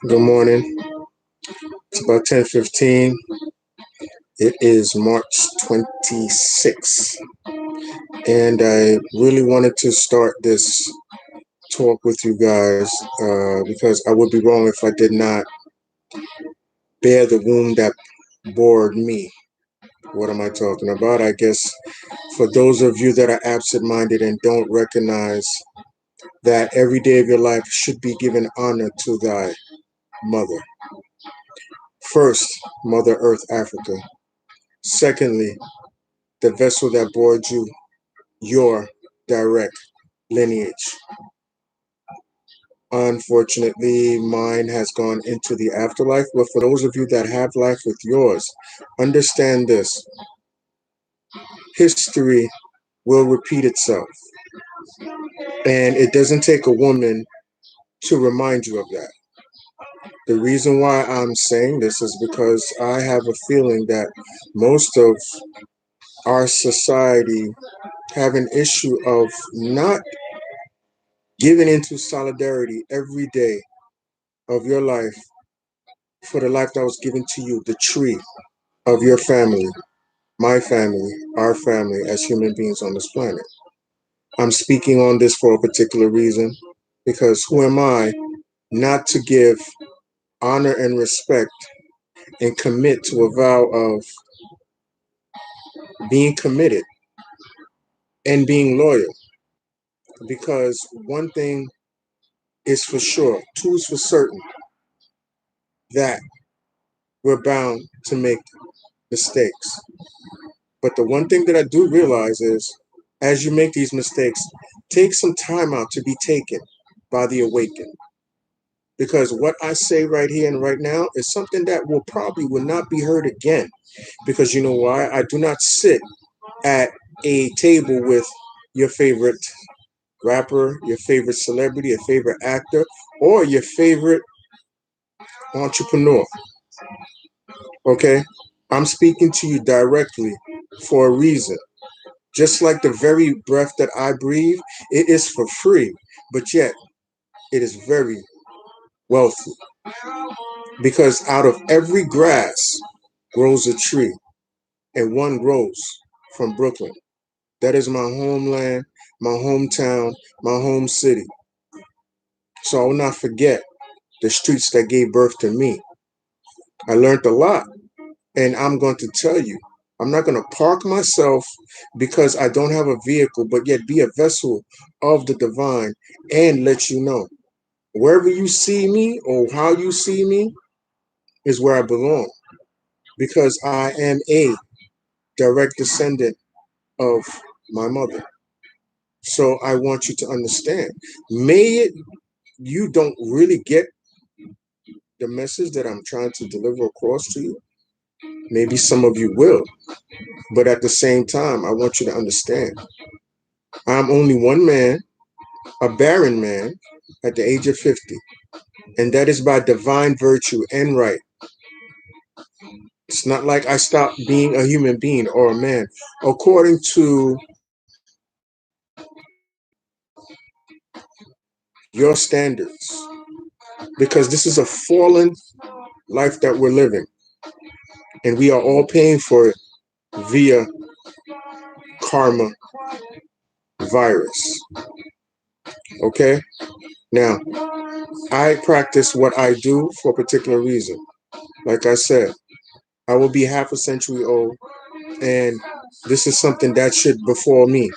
Good morning. It's about 10:15. It is March 26th. And I really wanted to start this talk with you guys because I would be wrong if I did not bear the wound that bored me. What am I talking about? I guess for those of you that are absent minded and don't recognize that every day of your life should be given honor to thy mother. First, Mother Earth Africa. Secondly, the vessel that bore you, your direct lineage. Unfortunately, mine has gone into the afterlife, but for those of you that have life with yours, understand this: history will repeat itself, and it doesn't take a woman to remind you of that. The reason why I'm saying this is because I have a feeling that most of our society have an issue of not giving into solidarity every day of your life for the life that was given to you, the tree of your family, my family, our family as human beings on this planet. I'm speaking on this for a particular reason because who am I not to give honor and respect and commit to a vow of being committed and being loyal? Because one thing is for sure, two is for certain, that we're bound to make mistakes. But the one thing that I do realize is as you make these mistakes, take some time out to be taken by the awakened. Because what I say right here and right now is something that will not be heard again. Because you know why? I do not sit at a table with your favorite rapper, your favorite celebrity, your favorite actor, or your favorite entrepreneur. Okay? I'm speaking to you directly for a reason. Just like the very breath that I breathe, it is for free, but yet it is very wealthy. Because out of every grass grows a tree, and one grows from Brooklyn. That is my homeland, my hometown, my home city. So I will not forget the streets that gave birth to me. I learned a lot, and I'm going to tell you, I'm not going to park myself because I don't have a vehicle, but yet be a vessel of the divine and let you know wherever you see me or how you see me is where I belong because I am a direct descendant of my mother. So I want you to understand. May it you don't really get the message that I'm trying to deliver across to you. Maybe some of you will, but at the same time, I want you to understand. I'm only one man, a barren man, at the age of 50, and that is by divine virtue and right. It's not like I stopped being a human being or a man. According to your standards, because this is a fallen life that we're living, and we are all paying for it via karma virus. Okay? Now, I practice what I do for a particular reason. Like I said, I will be half a century old, and this is something that should befall me,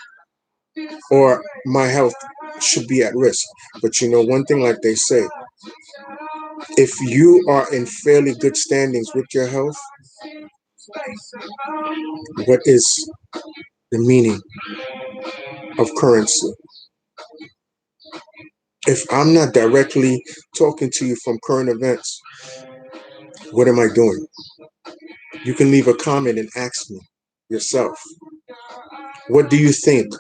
or my health should be at risk. But you know, one thing, like they say, if you are in fairly good standings with your health, what is the meaning of currency? If I'm not directly talking to you from current events, what am I doing? You can leave a comment and ask me yourself. What do you think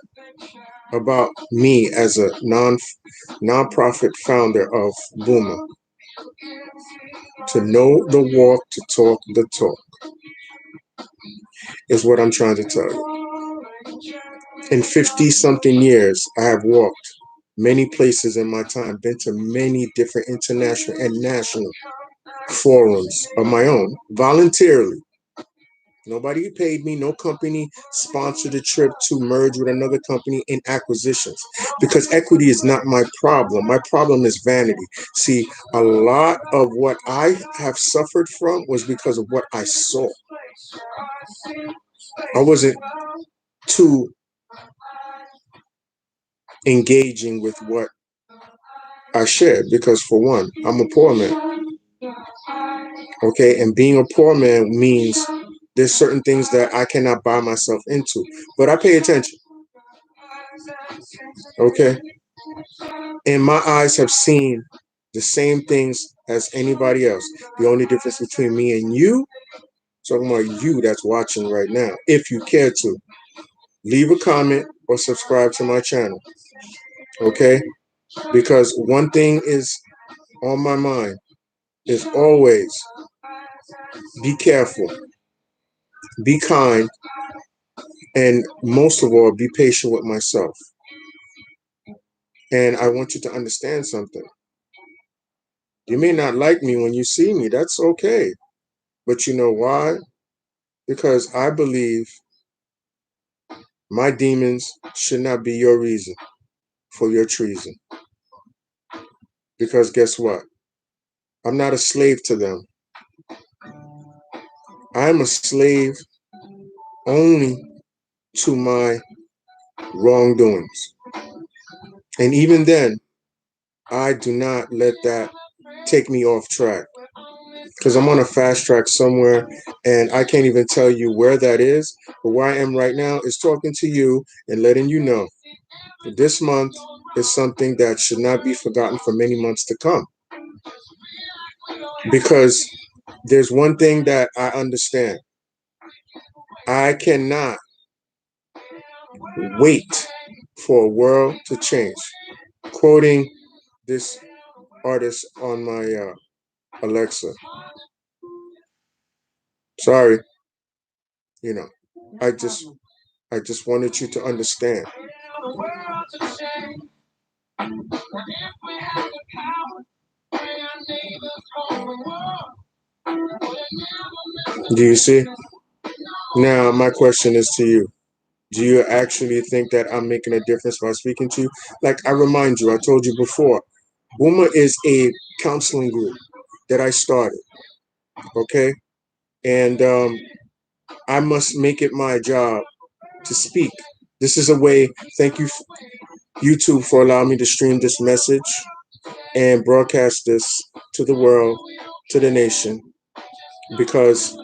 about me as a non-profit founder of B.U.M.M.A? To know the walk, to talk the talk is what I'm trying to tell you. In 50 something years, I have walked many places in my time, been to many different international and national forums of my own, voluntarily. Nobody paid me, no company sponsored a trip to merge with another company in acquisitions, because equity is not my problem. My problem is vanity. See, a lot of what I have suffered from was because of what I saw. I wasn't too engaging with what I shared because, for one, I'm a poor man. Okay, and being a poor man means there's certain things that I cannot buy myself into, but I pay attention. Okay, and my eyes have seen the same things as anybody else. The only difference between me and you, talking about you that's watching right now, if you care to, leave a comment or subscribe to my channel. Okay, because one thing is on my mind is always be careful, be kind, and most of all, be patient with myself. And I want you to understand something. You may not like me when you see me. That's okay. But you know why? Because I believe my demons should not be your reason for your treason. Because guess what? I'm not a slave to them. I'm a slave only to my wrongdoings. And even then, I do not let that take me off track. Because I'm on a fast track somewhere and I can't even tell you where that is. But where I am right now is talking to you and letting you know that this month is something that should not be forgotten for many months to come. Because there's one thing that I understand. I cannot wait for a world to change. Quoting this artist on my Alexa. Sorry, you know, I just I just wanted you to understand. Do you see? Now my question is to you. Do you actually think that I'm making a difference by speaking to you? Like I remind you, I told you before, B.U.M.M.A is a counseling group that I started. Okay, and I must make it my job to speak. This is a way. Thank you, YouTube, for allowing me to stream this message and broadcast this to the world, to the nation, because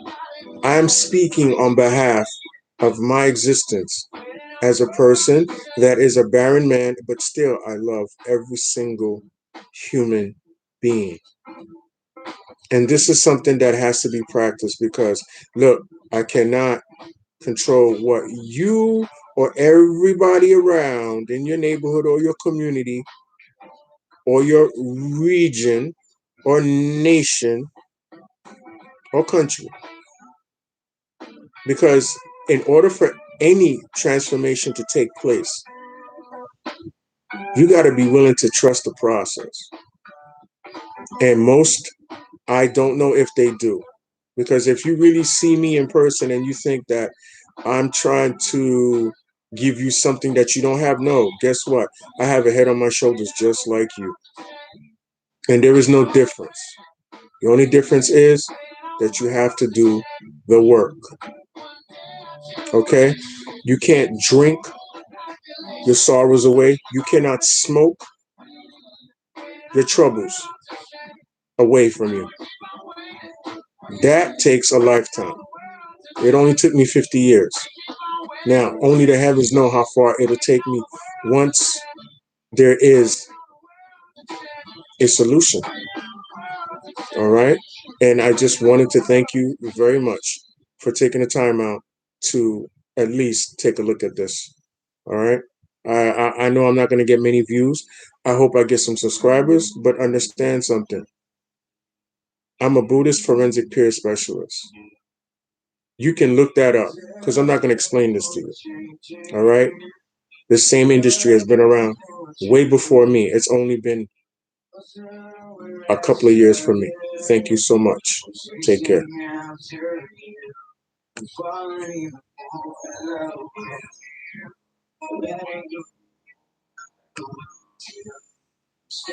I am speaking on behalf of my existence as a person that is a barren man, but still I love every single human being. And this is something that has to be practiced because, look, I cannot control what you or everybody around in your neighborhood or your community or your region or nation or country. Because in order for any transformation to take place, you got to be willing to trust the process. And most, I don't know if they do. Because if you really see me in person and you think that I'm trying to give you something that you don't have, no, guess what? I have a head on my shoulders just like you. And there is no difference. The only difference is that you have to do the work. Okay? You can't drink your sorrows away. You cannot smoke your troubles away from you. That takes a lifetime. It only took me 50 years. Now, only the heavens know how far it'll take me once there is a solution. All right. And I just wanted to thank you very much for taking the time out to at least take a look at this. All right. I know I'm not going to get many views. I hope I get some subscribers, but understand something. I'm a Buddhist forensic peer specialist. You can look that up because I'm not going to explain this to you. All right. The same industry has been around way before me. It's only been a couple of years for me. Thank you so much. Take care.